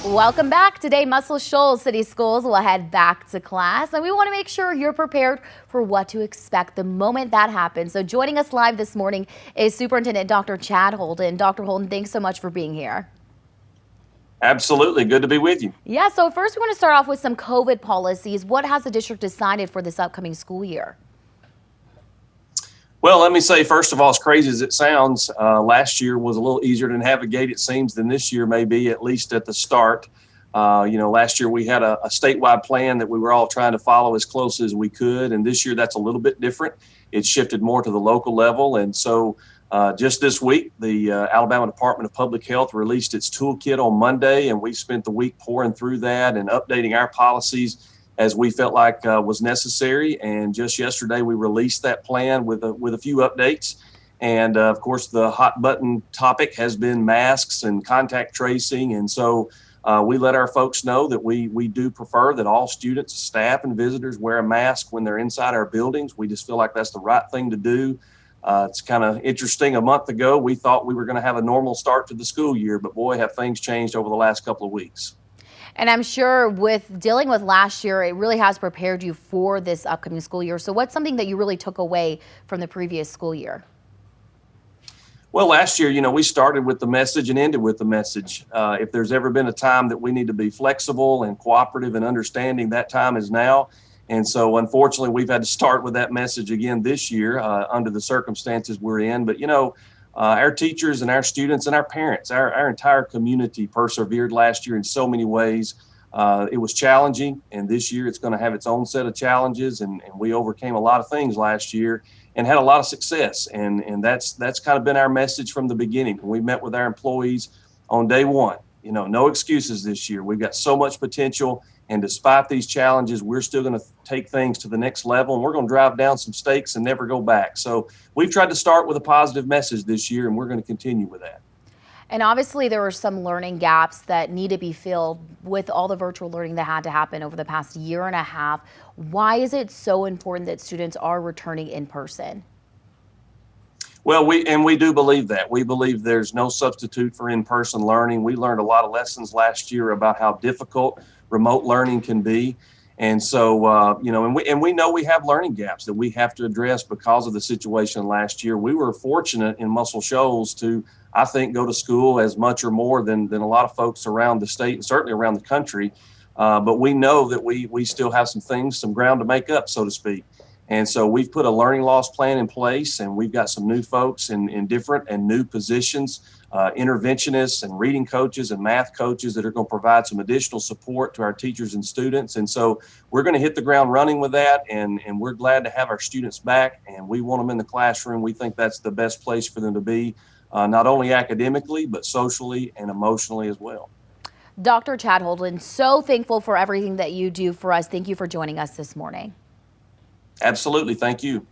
Welcome back. Today, Muscle Shoals City Schools will head back to class, and we want to make sure you're prepared for what to expect the moment that happens. So joining us live this morning is Superintendent Dr. Chad Holden. Dr. Holden, thanks so much for being here. Absolutely. Good to be with you. Yeah, so first we want to start off with some COVID policies. What has the district decided for this upcoming school year? Well, let me say, first of all, as crazy as it sounds, last year was a little easier to navigate, it seems, than this year may be, at least at the start. Last year we had a statewide plan that we were all trying to follow as close as we could. And this year that's a little bit different. It's shifted more to the local level. And so just this week, the Alabama Department of Public Health released its toolkit on Monday, and we spent the week pouring through that and updating our policies as we felt like was necessary. And just yesterday, we released that plan with a few updates. And of course, the hot button topic has been masks and contact tracing. And so we let our folks know that we do prefer that all students, staff, and visitors wear a mask when they're inside our buildings. We just feel like that's the right thing to do. It's kind of interesting. A month ago, we thought we were going to have a normal start to the school year, but boy, have things changed over the last couple of weeks. And I'm sure with dealing with last year, it really has prepared you for this upcoming school year. So what's something that you really took away from the previous school year? Well, last year, we started with the message and ended with the message. If there's ever been a time that we need to be flexible and cooperative and understanding, that time is now. And so, unfortunately, we've had to start with that message again this year under the circumstances we're in. But, our teachers and our students and our parents, our entire community persevered last year in so many ways. It was challenging, and this year it's going to have its own set of challenges. And we overcame a lot of things last year and had a lot of success. And that's kind of been our message from the beginning. When we met with our employees on day one, no excuses this year. We've got so much potential. And despite these challenges, we're still going to take things to the next level, and we're going to drive down some stakes and never go back. So we've tried to start with a positive message this year, and we're going to continue with that. And obviously there were some learning gaps that need to be filled with all the virtual learning that had to happen over the past year and a half. Why is it so important that students are returning in person? Well, we do believe that. We believe there's no substitute for in-person learning. We learned a lot of lessons last year about how difficult remote learning can be. And so, we know we have learning gaps that we have to address because of the situation last year. We were fortunate in Muscle Shoals to, I think, go to school as much or more than a lot of folks around the state and certainly around the country. But we know that we still have some ground to make up, so to speak. And so we've put a learning loss plan in place, and we've got some new folks in different and new positions, interventionists and reading coaches and math coaches that are going to provide some additional support to our teachers and students. And so we're going to hit the ground running with that, and we're glad to have our students back, and we want them in the classroom. We think that's the best place for them to be, not only academically, but socially and emotionally as well. Dr. Chad Holden, so thankful for everything that you do for us. Thank you for joining us this morning. Absolutely. Thank you.